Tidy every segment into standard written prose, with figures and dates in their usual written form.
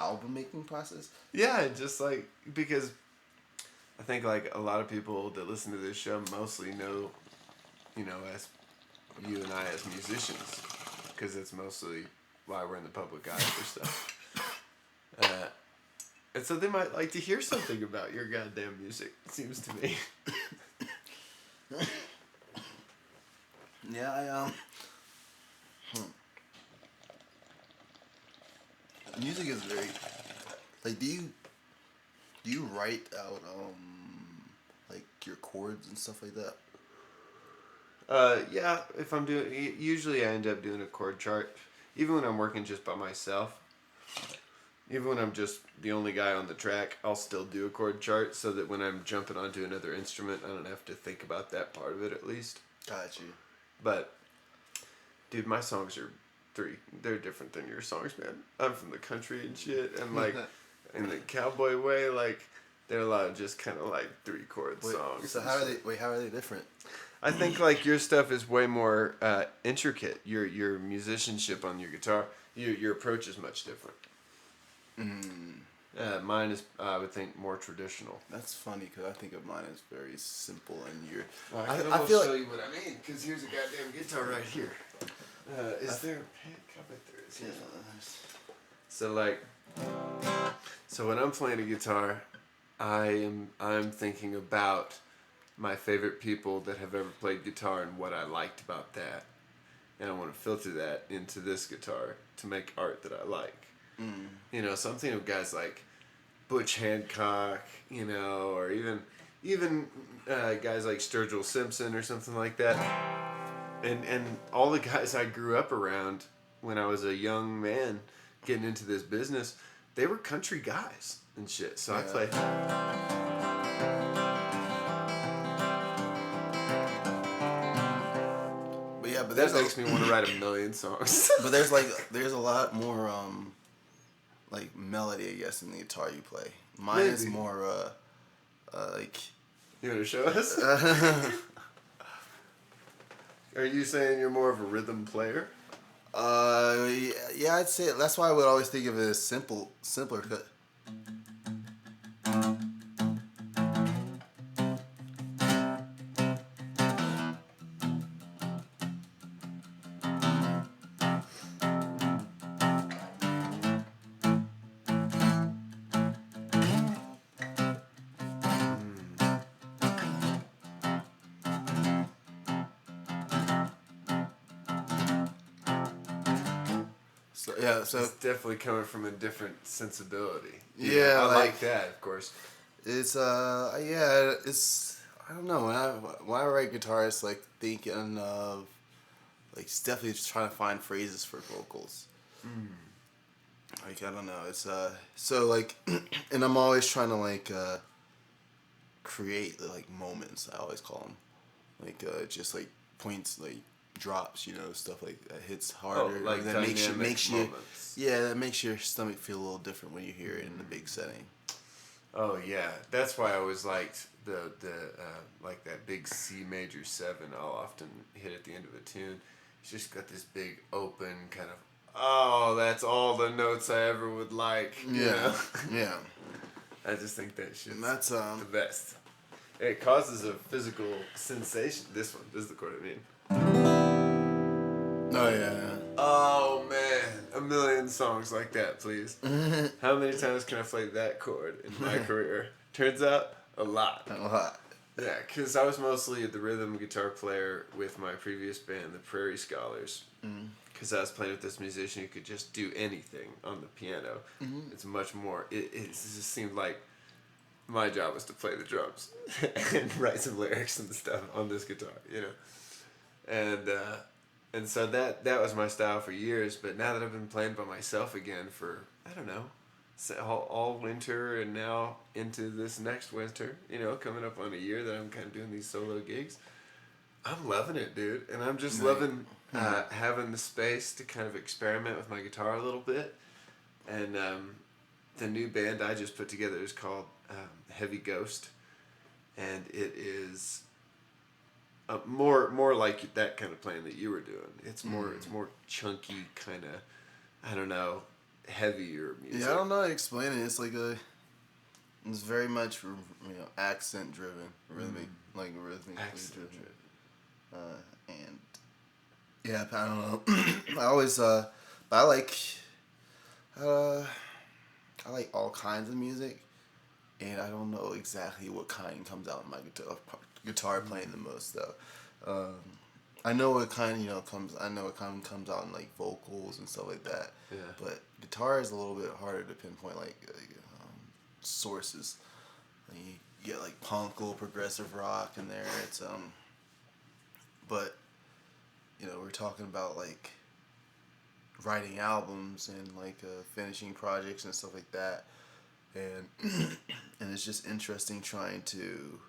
album making process? Yeah, just like because I think like a lot of people that listen to this show mostly know, as you and I as musicians, because it's mostly why we're in the public eye for stuff. And so they might like to hear something about your goddamn music. It seems to me. Yeah, I music is very like. Do you write out like your chords and stuff like that? Yeah, if I'm doing, usually I end up doing a chord chart, even when I'm working just by myself. Even when I'm just the only guy on the track, I'll still do a chord chart so that when I'm jumping onto another instrument, I don't have to think about that part of it at least. Got you. But, dude, my songs are they're different than your songs, man. I'm from the country and shit, and like, in the cowboy way, like, they're a lot of just kind of like 3-chord songs. So how are they different? I think like your stuff is way more intricate. Your musicianship on your guitar, your approach is much different. Mine is, I would think, more traditional. That's funny because I think of mine as very simple, and you're. Well, I feel show you what I mean because here's a goddamn guitar right here. Is there a pick? I bet there is. Yeah. So like, when I'm playing a guitar, I'm thinking about my favorite people that have ever played guitar and what I liked about that, and I want to filter that into this guitar to make art that I like. So I'm thinking of guys like Butch Hancock, or even guys like Sturgill Simpson or something like that. And all the guys I grew up around when I was a young man getting into this business, they were country guys and shit. So I played. But that makes me want to write a million songs. But there's a lot more like melody, I guess, in the guitar you play. Mine is more like. You want to show us? Are you saying you're more of a rhythm player? Yeah, I'd say it. That's why I would always think of it as simpler. So it's definitely coming from a different sensibility. Yeah, I like that, of course. It's I don't know, when I write guitar, it's like thinking of like definitely just trying to find phrases for vocals. Like I don't know, it's so like, and I'm always trying to like create like moments. I always call them like just like points, like drops, stuff like that hits harder. Like that makes you moments. That makes your stomach feel a little different when you hear it in the big setting. Oh yeah, that's why I always liked the like that big C major 7. I'll often hit at the end of a tune. It's just got this big open kind of. Oh, that's all the notes I ever would like. Yeah. I just think that shit's that's the best. It causes a physical sensation. This is the chord I mean. Oh yeah. Oh man, a million songs like that, please. How many times can I play that chord in my career? Turns out, a lot. A lot. Yeah, because I was mostly the rhythm guitar player with my previous band, the Prairie Scholars. Because I was playing with this musician who could just do anything on the piano. It's much more. It just seemed like my job was to play the drums and write some lyrics and stuff on this guitar, And so that was my style for years. But now that I've been playing by myself again for, I don't know, all winter and now into this next winter, coming up on a year that I'm kind of doing these solo gigs, I'm loving it, dude. And I'm just loving having the space to kind of experiment with my guitar a little bit. And the new band I just put together is called Heavy Ghost. And it is more like that kind of playing that you were doing. It's more chunky kind of, I don't know, heavier music. Yeah, I don't know how to explain it. It's like it's very much accent driven, rhythmically driven. And yeah, I don't know. I always but I like uh I like all kinds of music, and I don't know exactly what kind comes out in my guitar playing the most though. Um, I know what kind comes. I know what kind comes out in like vocals and stuff like that. Yeah. But guitar is a little bit harder to pinpoint sources. Like, you get like punk, little progressive rock in there. It's but we're talking about like writing albums and like finishing projects and stuff like that, and and it's just interesting trying to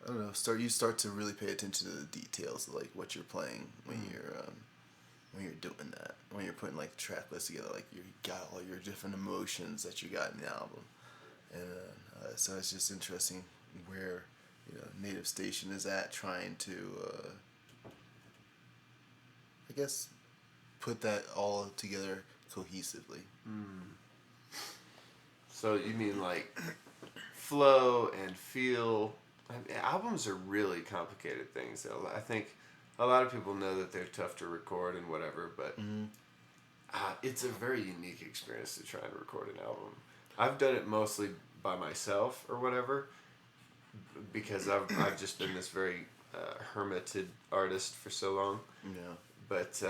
I don't know start to really pay attention to the details of like what you're playing when you're doing that, when you're putting like the track list together, like you got all your different emotions that you got in the album, and so it's just interesting where Native Station is at trying to I guess put that all together cohesively. So you mean like flow and feel? I mean, albums are really complicated things. Though. I think a lot of people know that they're tough to record and whatever, but it's a very unique experience to try and record an album. I've done it mostly by myself or whatever, because I've just been this very hermited artist for so long. Yeah. But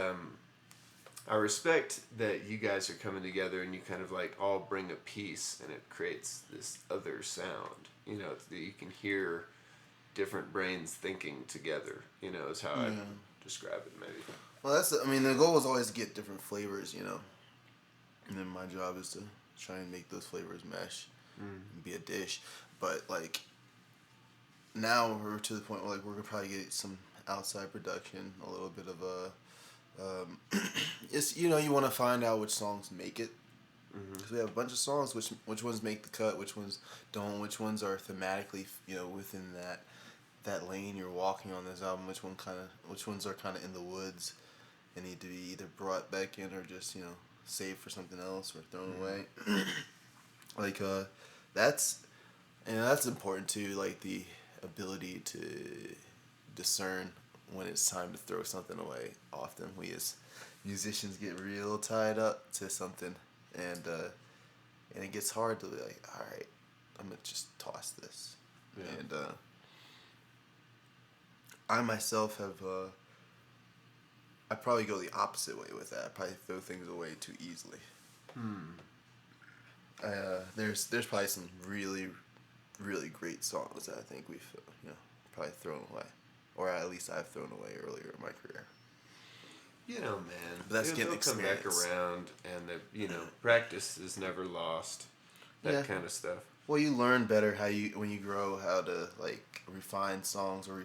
I respect that you guys are coming together and you kind of like all bring a piece and it creates this other sound. That you can hear different brains thinking together. Is how I describe it maybe. Well, the goal is always to get different flavors, and then my job is to try and make those flavors mesh and be a dish. But like now we're to the point where like we're gonna probably get some outside production, a little bit of a. It's you want to find out which songs make it, because we have a bunch of songs. Which ones make the cut, which ones don't, which ones are thematically within that lane you're walking on this album. Which ones are kind of in the woods and need to be either brought back in or just saved for something else or thrown away. Like that's important too. Like the ability to discern when it's time to throw something away. Often we as musicians get real tied up to something, and it gets hard to be like, all right, I'm gonna just toss this. Yeah. And I myself have I probably go the opposite way with that. I probably throw things away too easily. There's probably some really, really great songs that I think we've probably thrown away, or at least I've thrown away earlier in my career. Man, but that's getting experience. Come back around, and practice is never lost. That kind of stuff. Well, you learn better when you grow how to like refine songs or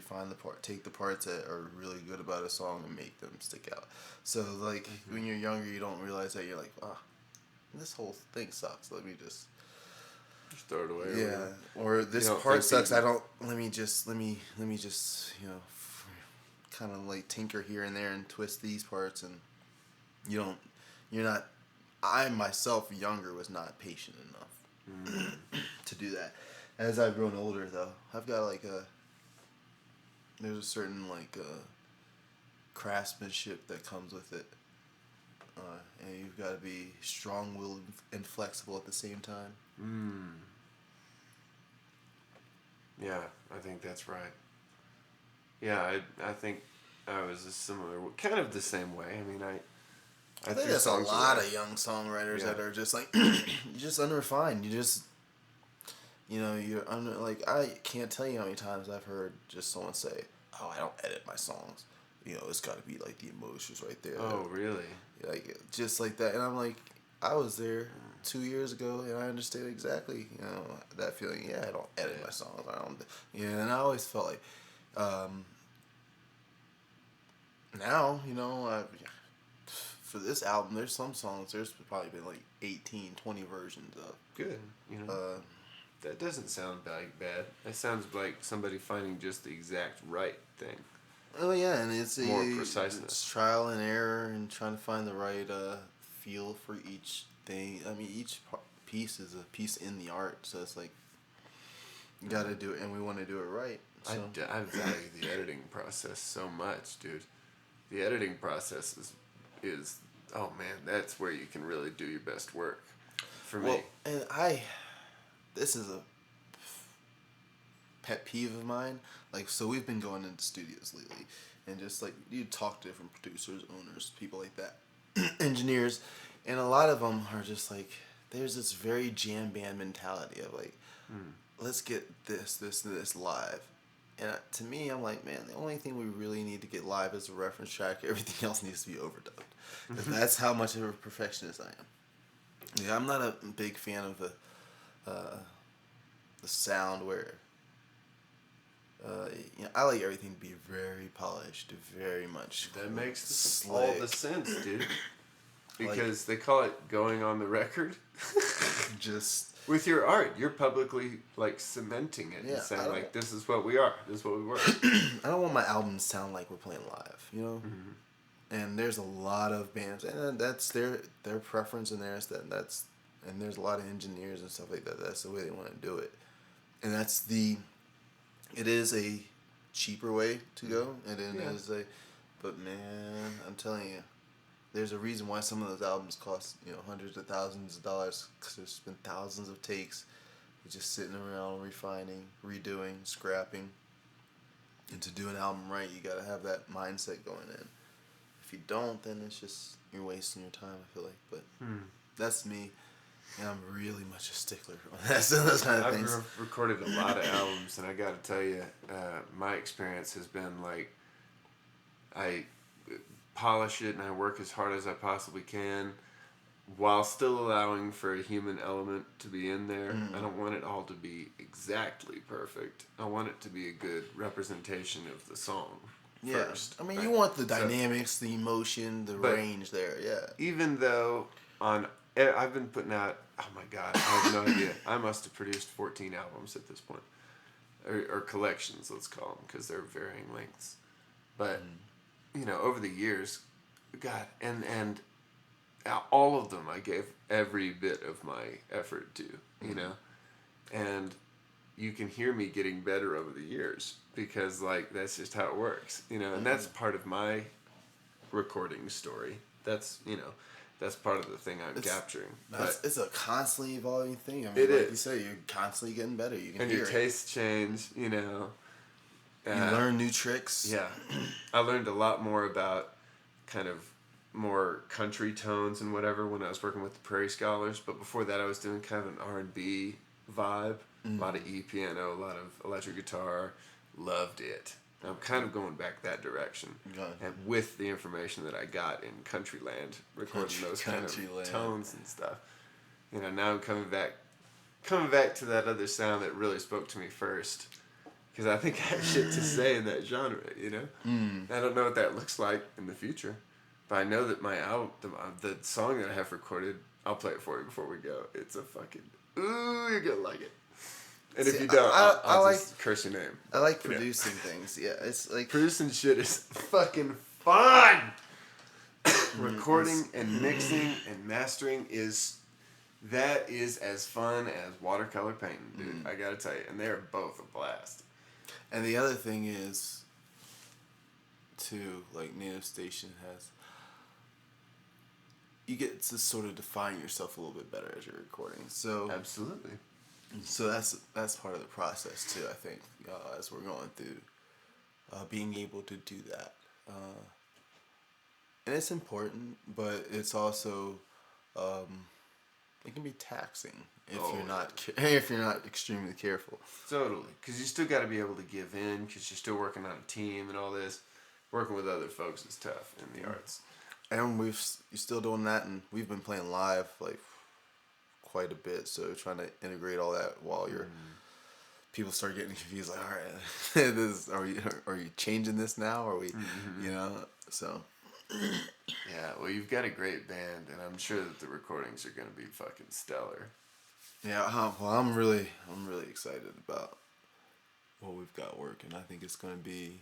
take the parts that are really good about a song and make them stick out. So like when you're younger, you don't realize that. You're like, this whole thing sucks. Let me just throw it away. Yeah, or this part sucks. Let me just kind of like tinker here and there and twist these parts, and you're not. I myself, younger, was not patient enough to do that. As I've grown older, though, I've got there's a certain craftsmanship that comes with it, and you've got to be strong-willed and flexible at the same time. Yeah, I think that's right. Yeah, I think I was kind of the same way. I mean, I think there's a lot of young songwriters that are just like, you're just unrefined. You just, you're I can't tell you how many times I've heard just someone say, "Oh, I don't edit my songs. It's got to be like the emotions right there." Oh, really? Like just like that, and I'm like, I was there 2 years ago, and I understand exactly, that feeling. Yeah, I don't edit my songs. I don't. And I always felt like, now, for this album, there's some songs, there's probably been like 18, 20 versions of. Good. That doesn't sound like bad. That sounds like somebody finding just the exact right thing. Oh yeah, and it's more preciseness. It's trial and error and trying to find the right feel for each thing. I mean, piece is a piece in the art, so it's like you gotta do it, and we want to do it right. So. I value the editing process so much, dude. The editing process is oh man, that's where you can really do your best work. For me, and this is a pet peeve of mine. Like, so we've been going into studios lately, and just like you talk to different producers, owners, people like that, engineers, and a lot of them are just like, there's this very jam band mentality of like, let's get this, and this live. And to me, I'm like, man, the only thing we really need to get live is a reference track. Everything else needs to be overdubbed. Because that's how much of a perfectionist I am. Yeah, I'm not a big fan of the sound where I like everything to be very polished, very much. That makes all the sense, dude. Because they call it going on the record. Just with your art, you're publicly like cementing it and saying like, this is what we are, this is what we were. I don't want my albums to sound like we're playing live, you know. And there's a lot of bands, and that's their preference, and and there's a lot of engineers and stuff like that. That's the way they want to do it, and it is a cheaper way to go, and but man, I'm telling you, there's a reason why some of those albums cost hundreds of thousands of dollars, because there's been thousands of takes, just sitting around refining, redoing, scrapping, and to do an album right, you gotta have that mindset going in. If you don't, then it's just you're wasting your time, I feel like. But that's me, and I'm really much a stickler on those kind of things. I've recorded a lot of albums, and I gotta tell you, my experience has been like, I polish it and I work as hard as I possibly can, while still allowing for a human element to be in there. I don't want it all to be exactly perfect. I want it to be a good representation of the song. Yeah, first, I mean, you want the dynamics, the emotion, the range there, yeah. Even though I've been putting out, oh my God, I have no idea. I must have produced 14 albums at this point. Or collections, let's call them, because they're varying lengths. But, over the years, God, and all of them I gave every bit of my effort to, and you can hear me getting better over the years, because like that's just how it works, and that's part of my recording story. That's that's part of the thing I'm capturing. It's a constantly evolving thing. I mean, like you say, you're constantly getting better. You can and hear your tastes change. You learn new tricks. Yeah, I learned a lot more about kind of more country tones and whatever when I was working with the Prairie Scholars. But before that, I was doing kind of an R&B vibe. A lot of piano, a lot of electric guitar. Loved it. I'm kind of going back that direction. And with the information that I got in Countryland, recording those kind of tones and stuff. Now I'm coming back to that other sound that really spoke to me first. Because I think I have shit to say in that genre, I don't know what that looks like in the future. But I know that my album, the song that I have recorded, I'll play it for you before we go. It's a fucking, ooh, you're going to like it. And if you don't, I'll just curse your name. I like producing things. Yeah, it's like producing shit is fucking fun. Recording and mixing and mastering is as fun as watercolor painting, dude. I gotta tell you, and they are both a blast. And the other thing is, too, like Native Station has, you get to sort of define yourself a little bit better as you're recording. So absolutely. So that's part of the process too. I think as we're going through, being able to do that, and it's important, but it's also it can be taxing if you're not extremely careful. Totally, because you still got to be able to give in, because you're still working on a team and all this. Working with other folks is tough in the arts. And you're still doing that, and we've been playing live like quite a bit, so trying to integrate all that while people start getting confused, like, all right, are you changing this now, or are we so yeah, well, you've got a great band, and I'm sure that the recordings are going to be fucking stellar. Yeah, well, I'm really excited about what we've got working. I think it's going to be,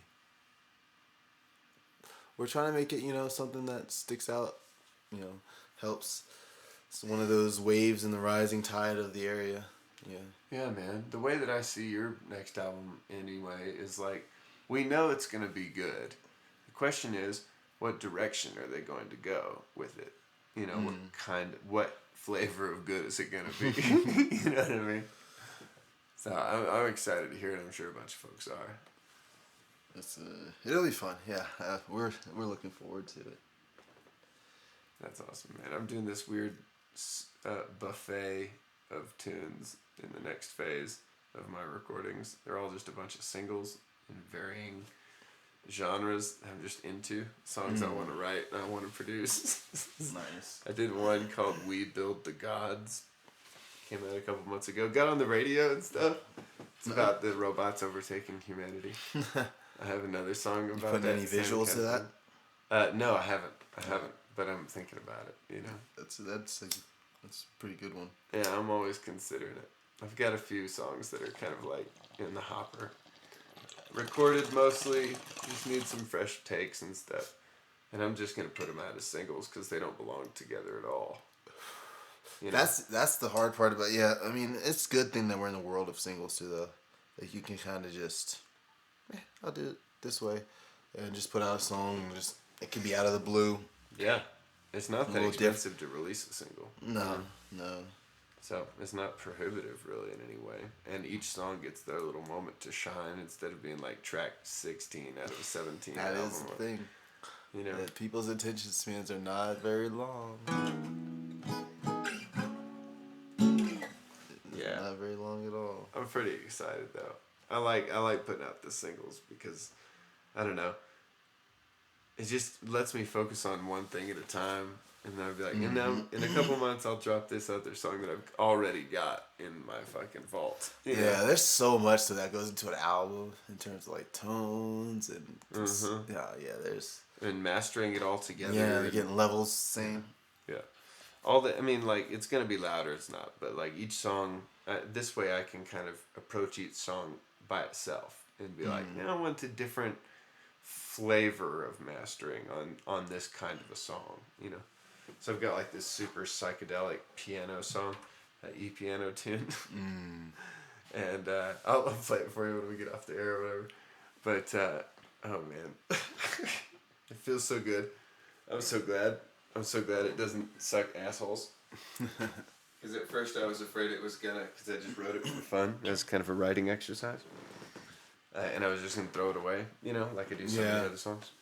we're trying to make it something that sticks out, helps. It's one of those waves in the rising tide of the area. Yeah. Yeah, man. The way that I see your next album anyway is like, we know it's going to be good. The question is, what direction are they going to go with it? You know, what flavor of good is it going to be? You know what I mean? So I'm excited to hear it. I'm sure a bunch of folks are. It'll be fun. Yeah, we're looking forward to it. That's awesome, man. I'm doing this weird buffet of tunes in the next phase of my recordings. They're all just a bunch of singles in varying genres I'm just into. Songs I want to write and I want to produce. Nice. I did one called We Build the Gods. Came out a couple months ago. Got on the radio and stuff. It's about the robots overtaking humanity. I have another song about put that. Any visuals to that? No, I haven't. But I'm thinking about it, you know. That's a pretty good one. Yeah, I'm always considering it. I've got a few songs that are kind of like in the hopper. Recorded mostly, just need some fresh takes and stuff. And I'm just going to put them out as singles because they don't belong together at all. You know? That's the hard part about I mean, it's a good thing that we're in the world of singles too, though. Like you can kind of just, I'll do it this way, and just put out a song. And just it can be out of the blue. Yeah, it's not that expensive to release a single. No. So it's not prohibitive really in any way, and each song gets their little moment to shine instead of being like track 16 out of a 17. That is the thing. You know, people's attention spans are not very long. Yeah, not very long at all. I'm pretty excited though. I like putting out the singles because I don't know. It just lets me focus on one thing at a time, and then I'll be like, in a couple months I'll drop this other song that I've already got in my fucking vault. You know? There's so much that goes into an album in terms of like tones and there's and mastering it all together. Yeah, getting levels same. Yeah, all the it's gonna be loud or it's not, but like each song, this way I can kind of approach each song by itself and be like, I want a different flavor of mastering on this kind of a song, you know. So I've got like this super psychedelic piano song, piano tune, and I'll play it for you when we get off the air or whatever. But oh man, it feels so good. I'm so glad it doesn't suck assholes. Because at first I was afraid it was gonna, because I just wrote it for fun as kind of a writing exercise. And I was just going to throw it away, you know, like I do so many other songs.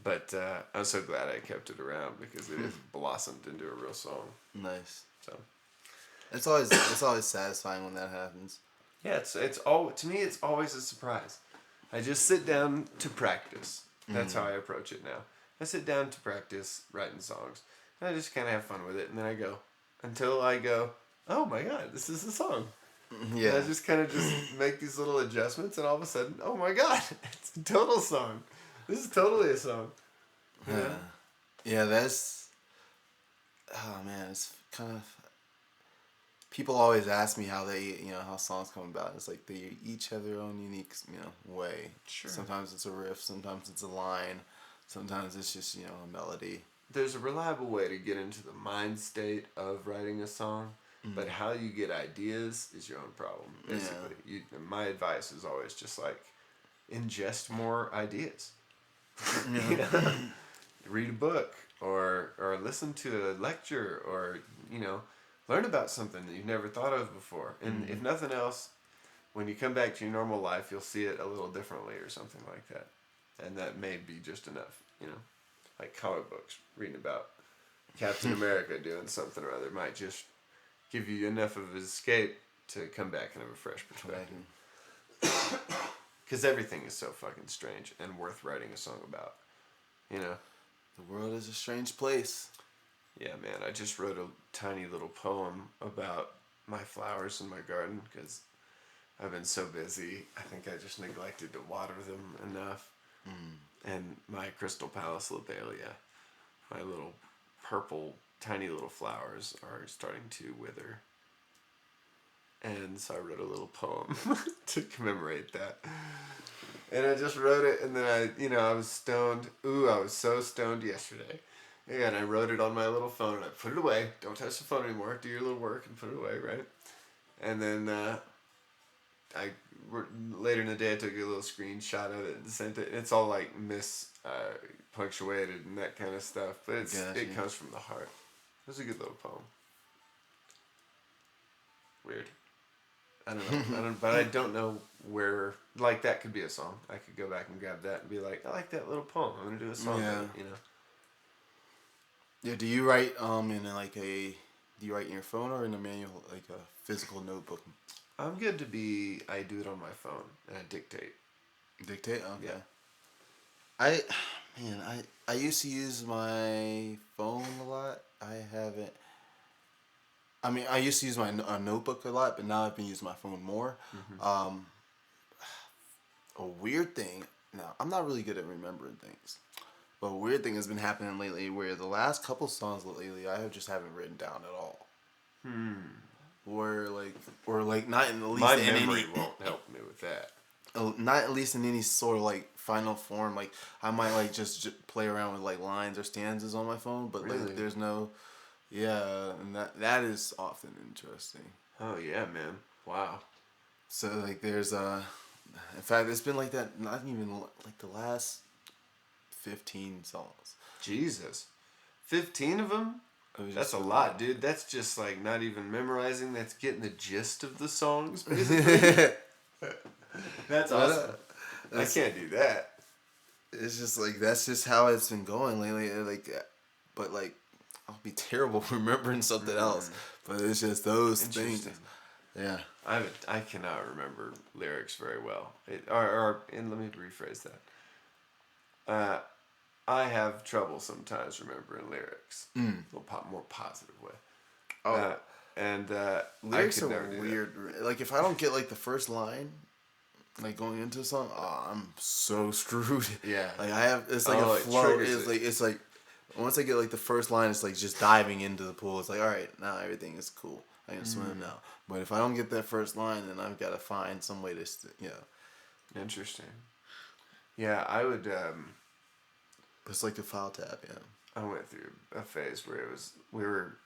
But I'm so glad I kept it around because it has blossomed into a real song. Nice. So it's always satisfying when that happens. Yeah, to me it's always a surprise. I just sit down to practice. That's how I approach it now. I sit down to practice writing songs. And I just kind of have fun with it, and then I go until I go, oh my god, this is a song. Yeah. And I just kind of make these little adjustments, and all of a sudden, oh my god, it's a total song. This is totally a song. Yeah. Yeah, that's. Oh man, it's kind of. People always ask me how how songs come about. It's like they each have their own unique, way. Sure. Sometimes it's a riff, sometimes it's a line, sometimes it's just, a melody. There's a reliable way to get into the mind state of writing a song. But how you get ideas is your own problem, basically. My advice is always just like, ingest more ideas. Read a book or listen to a lecture or, learn about something that you've never thought of before. And if nothing else, when you come back to your normal life, you'll see it a little differently or something like that. And that may be just enough, like comic books, reading about Captain America doing something or other might just give you enough of an escape to come back and have a fresh perspective. Because everything is so fucking strange and worth writing a song about. The world is a strange place. Yeah, man. I just wrote a tiny little poem about my flowers in my garden because I've been so busy. I think I just neglected to water them enough. And my Crystal Palace lobelia, my little purple tiny little flowers, are starting to wither. And so I wrote a little poem to commemorate that. And I just wrote it, and then I was stoned. I was so stoned yesterday. Yeah, and I wrote it on my little phone, and I put it away. Don't touch the phone anymore. Do your little work and put it away, right? And then I later in the day I took a little screenshot of it and sent it. It's all like punctuated and that kind of stuff, but it comes from the heart. It was a good little poem. Weird. I don't know. But I don't know where. Like that could be a song. I could go back and grab that and be like, I like that little poem. I'm gonna do a song. Yeah. With it, you know. Yeah. Do you write Do you write in your phone or in a manual, like a physical notebook? I'm good to be. I do it on my phone and I dictate. Dictate? Okay. Yeah. I used to use my phone a lot. I haven't. I mean, I used to use my notebook a lot, but now I've been using my phone more. Mm-hmm. A weird thing. Now, I'm not really good at remembering things. But a weird thing has been happening lately where the last couple songs lately I just haven't written down at all. Or not in the least my in memory any, won't help me with that. Not at least in any sort of like final form. Like I might like just play around with like lines or stanzas on my phone, but really? Like there's no, and that is often interesting. Oh yeah, man! Wow. So like there's in fact it's been like that. Not even like the last 15 songs. Jesus, 15 of them. That's a lot, dude. That's just like not even memorizing. That's getting the gist of the songs, basically. That's awesome. I can't do that. It's just like that's just how it's been going lately. Like, but like, I'll be terrible remembering something else. But it's just those things. Yeah. I cannot remember lyrics very well. And let me rephrase that. I have trouble sometimes remembering lyrics. A little more positive way. Oh. Lyrics are weird. Like if I don't get like the first line, like going into a song, I'm so screwed. Yeah. Like it's like a flow. It's like once I get like the first line, it's like just diving into the pool. It's like, all right, now everything is cool. I can swim now. But if I don't get that first line, then I've got to find some way to, Interesting. Yeah, I would. It's like the file tab, yeah. I went through a phase where we were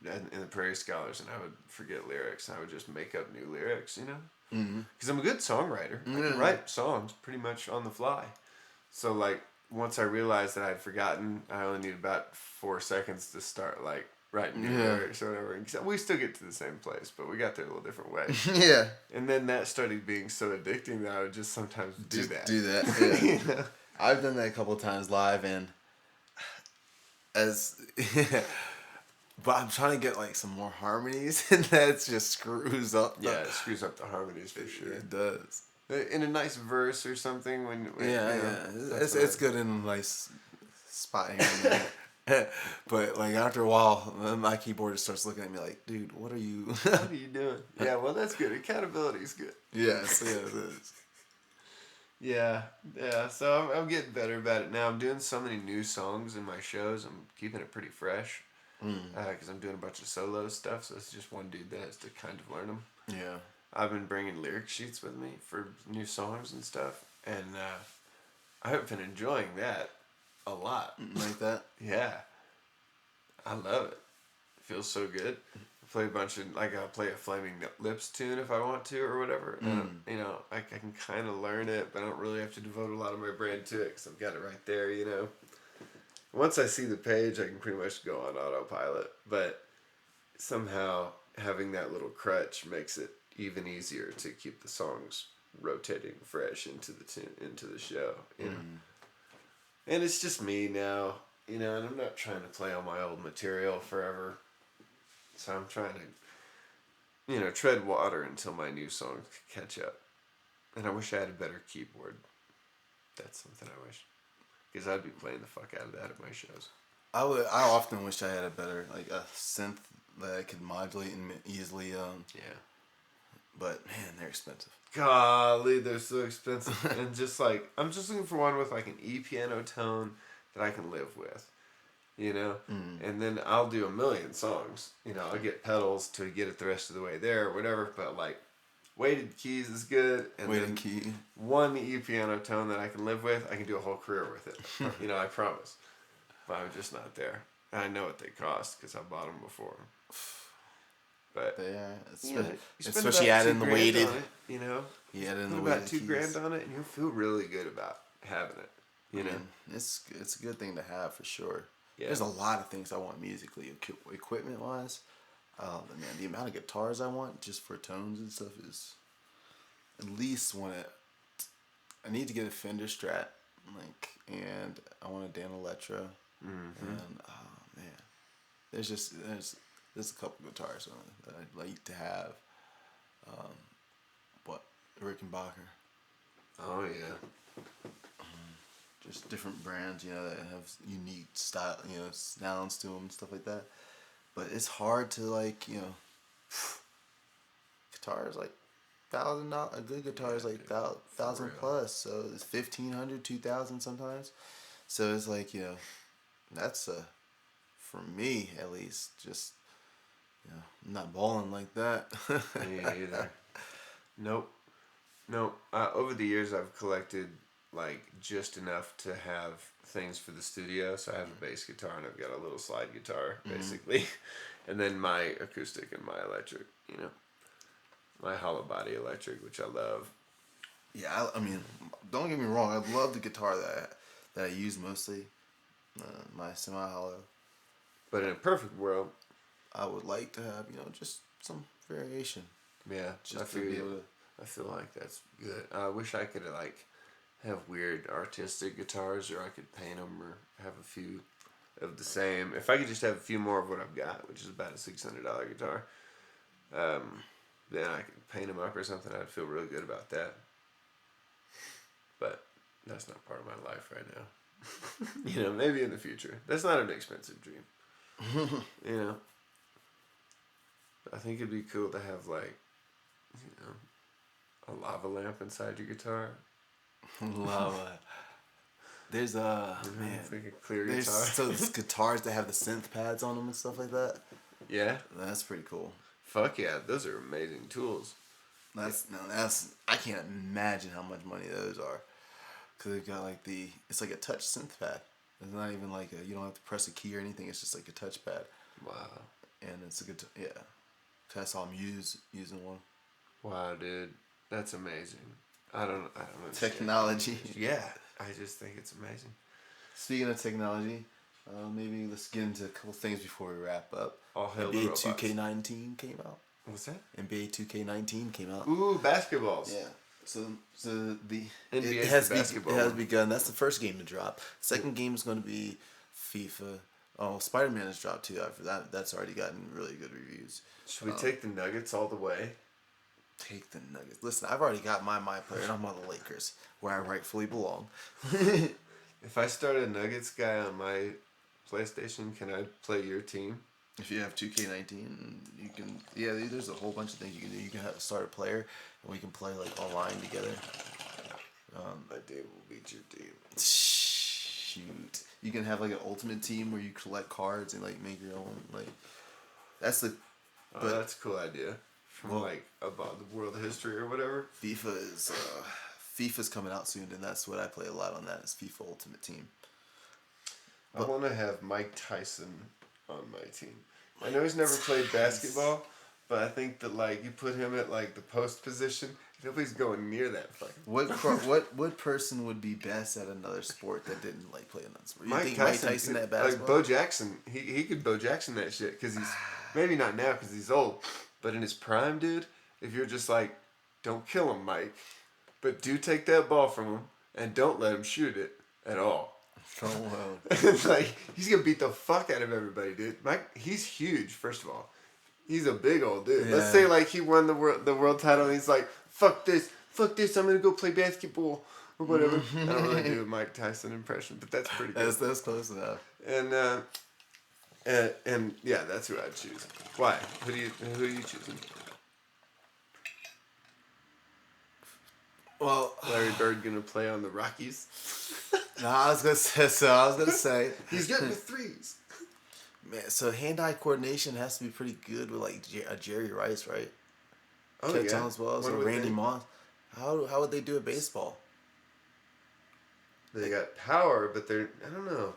in the Prairie Scholars, and I would forget lyrics. And I would just make up new lyrics, you know? Because I'm a good songwriter. I can write songs pretty much on the fly. So, like, once I realized that I'd forgotten, I only need about 4 seconds to start, like, writing new lyrics or whatever. And we still get to the same place, but we got there a little different way. Yeah. And then that started being so addicting that I would just sometimes do that. Yeah. You know? I've done that a couple of times live, and but I'm trying to get like some more harmonies, and that just screws up. It screws up the harmonies for sure. It does. In a nice verse or something, when it's good in a nice spot here. But like after a while, my keyboard starts looking at me like, "Dude, what are you? What are you doing?" Yeah, well, that's good. Accountability is good. Yes, it is. Yeah. So I'm getting better about it now. I'm doing so many new songs in my shows. I'm keeping it pretty fresh because I'm doing a bunch of solo stuff. So it's just one dude that has to kind of learn them. Yeah. I've been bringing lyric sheets with me for new songs and stuff, and I've been enjoying that a lot. Like that? Yeah. I love it. It feels so good. Play a bunch of, I'll play a Flaming Lips tune if I want to or whatever. And, I can kind of learn it, but I don't really have to devote a lot of my brain to it because I've got it right there, Once I see the page, I can pretty much go on autopilot. But somehow having that little crutch makes it even easier to keep the songs rotating fresh into the show, And it's just me now, and I'm not trying to play all my old material forever. So I'm trying to, tread water until my new songs catch up. And I wish I had a better keyboard. That's something I wish. Because I'd be playing the fuck out of that at my shows. I often wish I had a better, like, a synth that I could modulate and easily, But, man, they're expensive. Golly, they're so expensive. And just, I'm just looking for one with, like, an E-piano tone that I can live with. And then I'll do a million songs. I'll get pedals to get it the rest of the way there or whatever, but like weighted keys is good. And weighted key. One E piano tone that I can live with, I can do a whole career with it. I promise. but I'm just not there. And I know what they cost because I bought them before. But They are, you know, especially adding the weighted. on it, you know. You add in the Put weighted about $2 keys. grand on it, and you'll feel really good about having it. You know, it's a good thing to have for sure. Yeah. There's a lot of things I want musically, equipment wise. Man, the amount of guitars I want just for tones and stuff is at least I need to get a Fender Strat, and I want a Dan Electra, and oh man, there's a couple guitars that I'd like to have. What Rickenbacker. Oh yeah. Just different brands, that have unique style, sounds to them and stuff like that. But it's hard to guitars $1,000. A good guitar is $1,000 plus, so it's 1,500, 2,000 sometimes. So it's that's for me at least. Just I'm not balling like that. Me either. Nope. Over the years, I've collected just enough to have things for the studio. So I have a bass guitar and I've got a little slide guitar basically, and then my acoustic and my electric. My hollow body electric, which I love. Yeah, I mean, don't get me wrong. I love the guitar that I use mostly, my semi-hollow. But in a perfect world, I would like to have just some variation. Yeah, just I feel like that's good. I wish I could have weird artistic guitars, or I could paint them, or have a few of the same. If I could just have a few more of what I've got, which is about a $600 guitar, then I could paint them up or something. I'd feel really good about that. But that's not part of my life right now. Maybe in the future. That's not an expensive dream. I think it'd be cool to have a lava lamp inside your guitar. Lava. There's man. It's like a clear There's guitar. so there's guitars that have the synth pads on them and stuff like that. Yeah. That's pretty cool. Fuck yeah, those are amazing tools. I can't imagine how much money those are, because they've got it's like a touch synth pad. It's not even you don't have to press a key or anything. It's just like a touch pad. Wow. And it's a good I saw him using one. Wow, dude, that's amazing. I don't understand. Technology. Yeah, I just think it's amazing. Speaking of technology, maybe let's get into a couple things before we wrap up. All hail NBA the robots. 2K19 came out. What's that? NBA 2K19 came out. Ooh, basketballs. Yeah. So the NBA it has basketball. begun. That's the first game to drop. Second game is going to be FIFA. Oh, Spider-Man has dropped too. After that, that's already gotten really good reviews. Should we take the Nuggets all the way? Take the Nuggets. Listen, I've already got my player, and I'm on the Lakers, where I rightfully belong. If I start a Nuggets guy on my PlayStation, can I play your team? If you have 2K19, you can. Yeah, there's a whole bunch of things you can do. You can start a player, and we can play online together. My team will beat your team. Shoot, you can have an ultimate team where you collect cards and make your own. That's the. But that's a cool idea. From about the world history or whatever. FIFA's coming out soon, and that's what I play a lot on. That is FIFA Ultimate Team. I want to have Mike Tyson on my team. I know he's never played basketball, but I think that you put him at the post position, nobody's going near that fucking. What person would be best at another sport that didn't play another sport? Mike Tyson at basketball? Bo Jackson, he could Bo Jackson that shit because he's maybe not now because he's old, but in his prime, dude. If you're just don't kill him, Mike, but do take that ball from him and don't let him shoot it at all. Oh, wow. He's gonna beat the fuck out of everybody, dude. Mike, he's huge. First of all, he's a big old dude. Yeah. Let's say he won the world title, and he's fuck this, I'm gonna go play basketball or whatever. I don't really do a Mike Tyson impression, but that's pretty good. That's close enough. And yeah, that's who I'd choose. Why? Who are you choosing? Well, Larry Bird gonna play on the Rockies? No, I was gonna say he's getting the threes. Man, so hand-eye coordination has to be pretty good with Jerry Rice, right? Oh Ted Thomas Wells or Randy Moss. How would they do a baseball? They got power, but I don't know.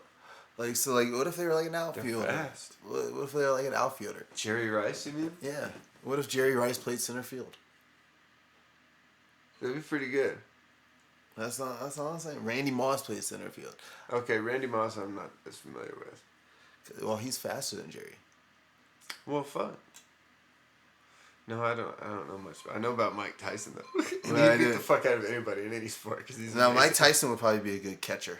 Like, so, like, what if they were like an outfielder? fast. What if they were like an outfielder? Jerry Rice, you mean? Yeah. What if Jerry Rice played center field? That'd be pretty good. That's all I'm saying. Randy Moss played center field. Okay, Randy Moss I'm not as familiar with. Well, he's faster than Jerry. Well, fun. No, I don't know much. I know about Mike Tyson though. And Well, he'd beat the fuck out of anybody in any sport because he's Now, amazing. Mike Tyson would probably be a good catcher.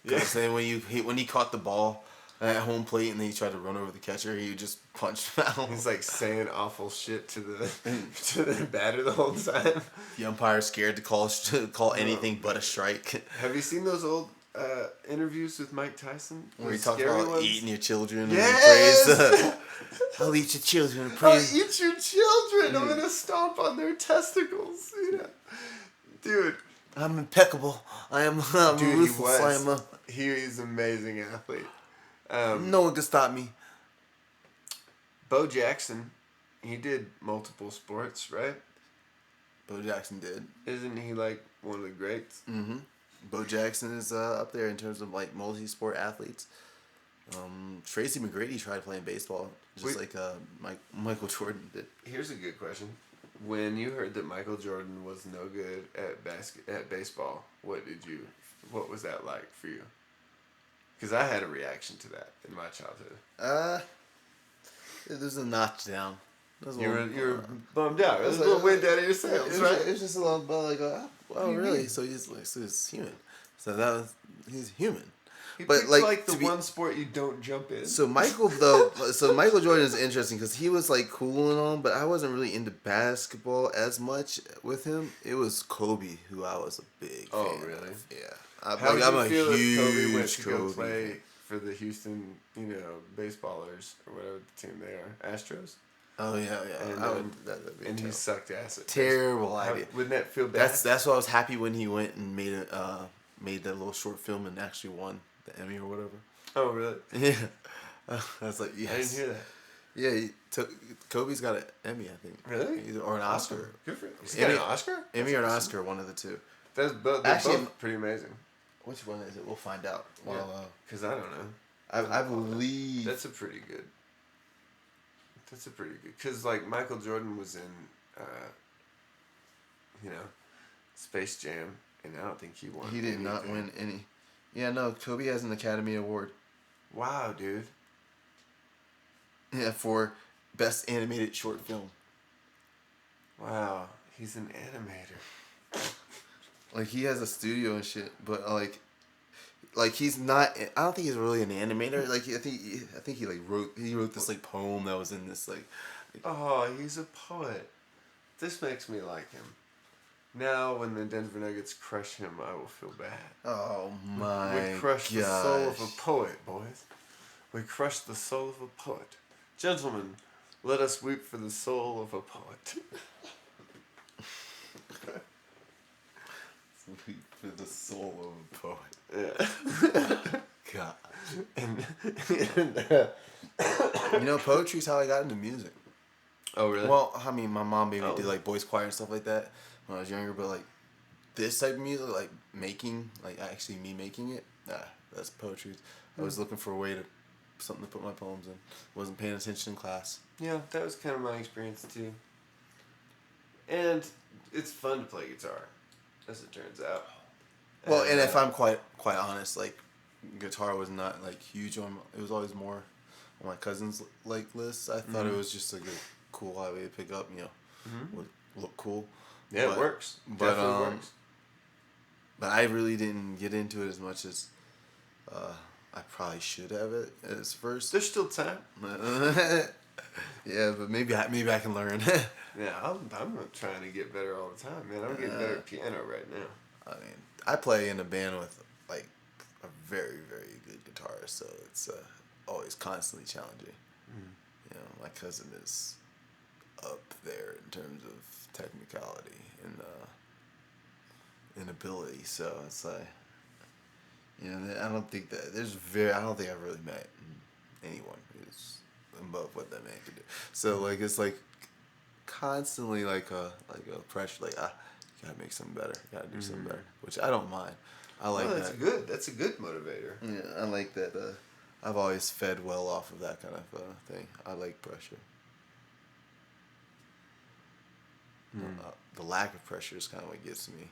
Yeah. Saying when he caught the ball at home plate and then he tried to run over the catcher, he would just punch him out. He's like saying awful shit to the batter the whole time. The umpire's scared to call anything but a strike. Have you seen those old interviews with Mike Tyson? Where he Those talks scary about ones? eating your children Yes! and praise. I'll eat your children and I'll praise. eat your children. I'm gonna stomp on their testicles. You know, dude. I'm impeccable. I'm Dude, ruthless. He's an amazing athlete. No one can stop me. Bo Jackson, he did multiple sports, right? Bo Jackson did. Isn't he like one of the greats? Mm-hmm. Bo Jackson is up there in terms of like multi-sport athletes. Tracy McGrady tried playing baseball, just like Michael Jordan did. Here's a good question. When you heard that Michael Jordan was no good at baseball, what was that like for you? Because I had a reaction to that in my childhood. There's a notch down. You were bummed out. It was a little wind out of your sails, right? It was just a little bit like, oh really? So he's human. So he's human. He But picked like the one sport you don't jump in. So Michael Jordan is interesting because he was like cool and all, but I wasn't really into basketball as much with him. It was Kobe who I was a big fan really? of. Yeah. How did I'm you a feel huge that Kobe went to go Kobe play fan. for the Houston, baseballers or whatever the team they are, Astros? Oh yeah. And, That'd be and he terrible. sucked ass at Terrible idea. Wouldn't that feel bad? That's why I was happy when he went and made that little short film and actually won the Emmy or whatever. Oh really? Yeah. I was like, yes. I didn't hear that. Yeah, Kobe's got an Emmy, I think. Really? Or an Oscar. Good for him. He's got an Oscar? Emmy or an Oscar, one of the two. They're Actually, both pretty amazing. Which one is it? We'll find out. Because I don't know. I believe That's a pretty good. Because like Michael Jordan was in, Space Jam, and I don't think he won. he did not win any. Yeah, no, Kobe has an Academy Award. Wow, dude. Yeah, for best animated short film. Wow, he's an animator. Like he has a studio and shit, but like he's not. I don't think he's really an animator. Like I think he wrote this like poem that was in this like. Oh, he's a poet. This makes me like him. Now, when the Denver Nuggets crush him, I will feel bad. Oh my! We crushed the soul of a poet, boys. We crushed the soul of a poet. Gentlemen, let us weep for the soul of a poet. Weep for the soul of a poet. Yeah. God. And, Poetry's how I got into music. oh, really? Well, I mean, my mom made me do like boys choir and stuff like that when I was younger, but like this type of music, like making, like actually me making it, that's poetry. I was looking for a way to something to put my poems in. Wasn't paying attention in class. Yeah, that was kind of my experience too. And it's fun to play guitar, as it turns out. Well, and if I'm quite honest, like guitar was not like huge on. It was always more on my cousin's like list. I thought it was just like a cool way to pick up. Would look cool. Yeah, but, it works. But Definitely works. But I really didn't get into it as much as I probably should have it as first. There's still time. Yeah, but maybe I can learn. Yeah, I'm trying to get better all the time, man. I'm getting better at piano right now. I mean, I play in a band with like a very, very good guitarist, so it's always constantly challenging. My cousin is up there in terms of technicality and ability, so it's like, I don't think I've really met anyone who's above what that man can do. So like it's like constantly like a pressure, like you gotta make something better, you gotta do something better, which I don't mind. I like that's that. good. That's a good motivator. Yeah, I like that. I've always fed well off of that kind of thing. I like pressure. The lack of pressure is kind of what gets me.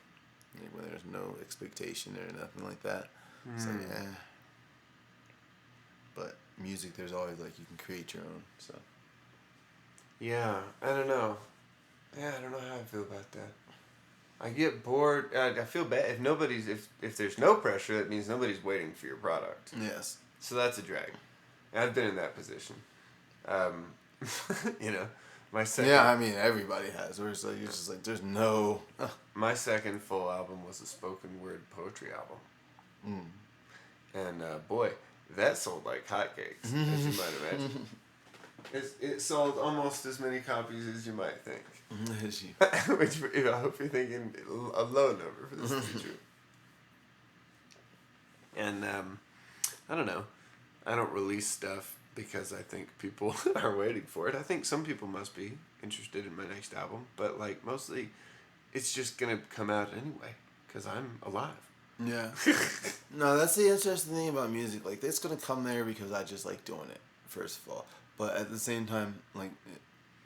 Like when there's no expectation or nothing like that. It's like, eh. But music, there's always like you can create your own. So. Yeah, I don't know. Yeah, I don't know how I feel about that. I get bored. I feel bad if there's no pressure. That means nobody's waiting for your product. Yes. So that's a drag. I've been in that position. You know, my second. Yeah, I mean everybody has. Where it's like you're just like there's no. My second full album was a spoken word poetry album. And boy, that sold like hotcakes, as you might imagine. It sold almost as many copies as you might think. Which I hope you're thinking a low number for this to be true. And I don't know. I don't release stuff because I think people are waiting for it. I think some people must be interested in my next album, but like mostly, it's just gonna come out anyway because I'm alive. Yeah. No, that's the interesting thing about music. Like, it's gonna come there because I just like doing it, first of all. But at the same time, like,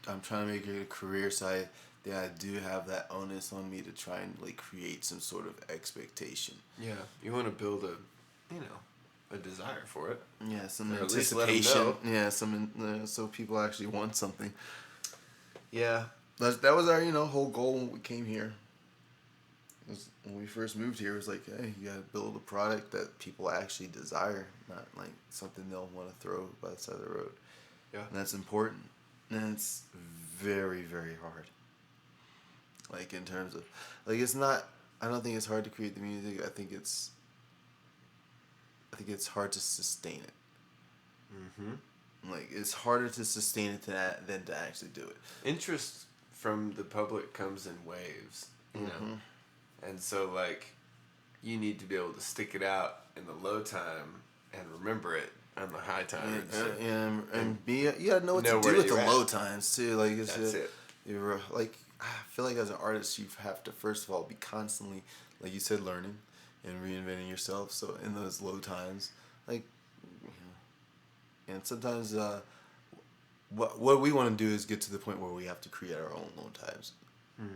I'm trying to make it a career side. That I do have that onus on me to try and like create some sort of expectation. Yeah, you want to build a desire for it. Yeah, some or anticipation. Yeah, so people actually want something. Yeah, that was our whole goal when we came here. When we first moved here, it was like, hey, you gotta build a product that people actually desire, not like something they'll want to throw by the side of the road. Yeah, and that's important, and it's very, very hard. Like in terms of, like it's not. I don't think it's hard to create the music. I think it's hard to sustain it. Like it's harder to sustain it than to actually do it. Interest from the public comes in waves, you know, and so like you need to be able to stick it out in the low time and remember it on the high times. And be you gotta know what to do with the low times too. Like that's it. You're like I feel like as an artist you have to first of all be constantly, like you said, learning and reinventing yourself. So in those low times, like, and sometimes what we want to do is get to the point where we have to create our own low times,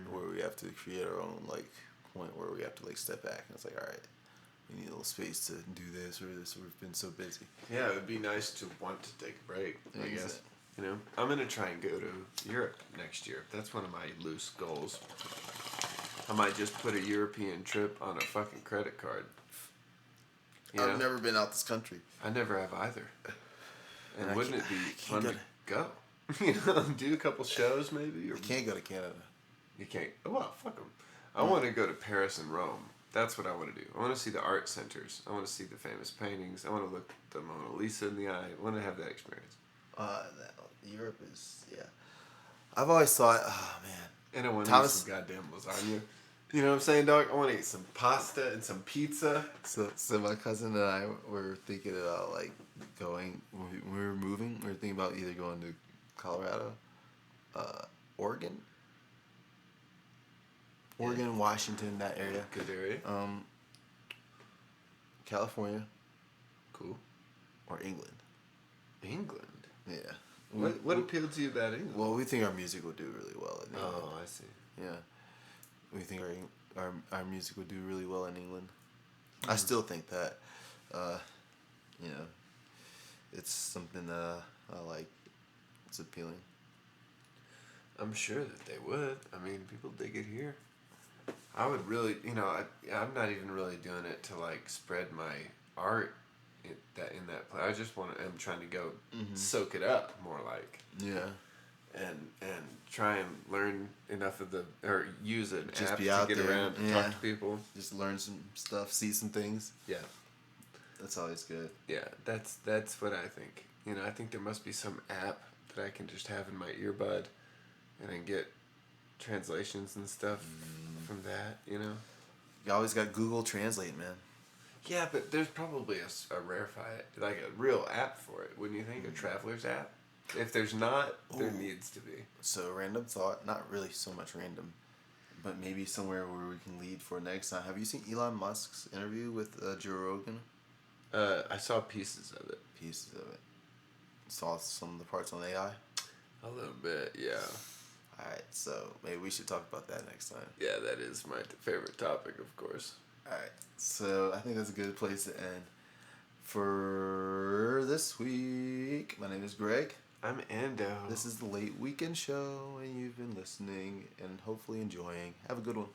where we have to create our own like point where we have to like step back and it's like, all right, we need a little space to do this or this. We've been so busy. Yeah, it would be nice to want to take a break. I guess. You know, I'm gonna try and go to Europe next year. That's one of my loose goals. I might just put a European trip on a fucking credit card. I've never been out this country. I never have either. And wouldn't it be fun to go? Do a couple shows maybe? Or you can't go to Canada. You can't. Oh, well, fuck them. I want to go to Paris and Rome. That's what I want to do. I want to see the art centers. I want to see the famous paintings. I want to look the Mona Lisa in the eye. I want to have that experience. Europe is, yeah. I've always thought, oh man. And I want to eat some goddamn lasagna. You know what I'm saying, dog? I want to eat some pasta and some pizza. So my cousin and I were thinking about like going, when we were moving, we were thinking about either going to Colorado, Oregon, Washington, that area. Good area. California. Cool. Or England. England? Yeah. What appealed to you about England? Well, we think our music will do really well in England. Oh, I see. Yeah. We think our music would do really well in England. I still think that, it's something that I like. It's appealing. I'm sure that they would. I mean, people dig it here. I would really, I'm not even really doing it to like spread my art in that place. I just I'm trying to go soak it up more like. Yeah. And try and learn enough of or use an just app be to out get there. around to talk to people. Just learn some stuff, see some things. Yeah. That's always good. Yeah, that's what I think. I think there must be some app that I can just have in my earbud and then get translations and stuff from that, You always got Google Translate, man. Yeah, but there's probably a rarefied, like a real app for it, wouldn't you think? A traveler's app? If there's not, there needs to be. So, random thought, not really so much random, but maybe somewhere where we can lead for next time. Have you seen Elon Musk's interview with Joe Rogan? I saw pieces of it. Pieces of it. Saw some of the parts on AI. A little bit, yeah. Alright, so maybe we should talk about that next time. Yeah, that is my favorite topic, of course. Alright, so I think that's a good place to end for this week. My name is Greg. I'm Ando. This is the Late Weekend Show, and you've been listening and hopefully enjoying. Have a good one.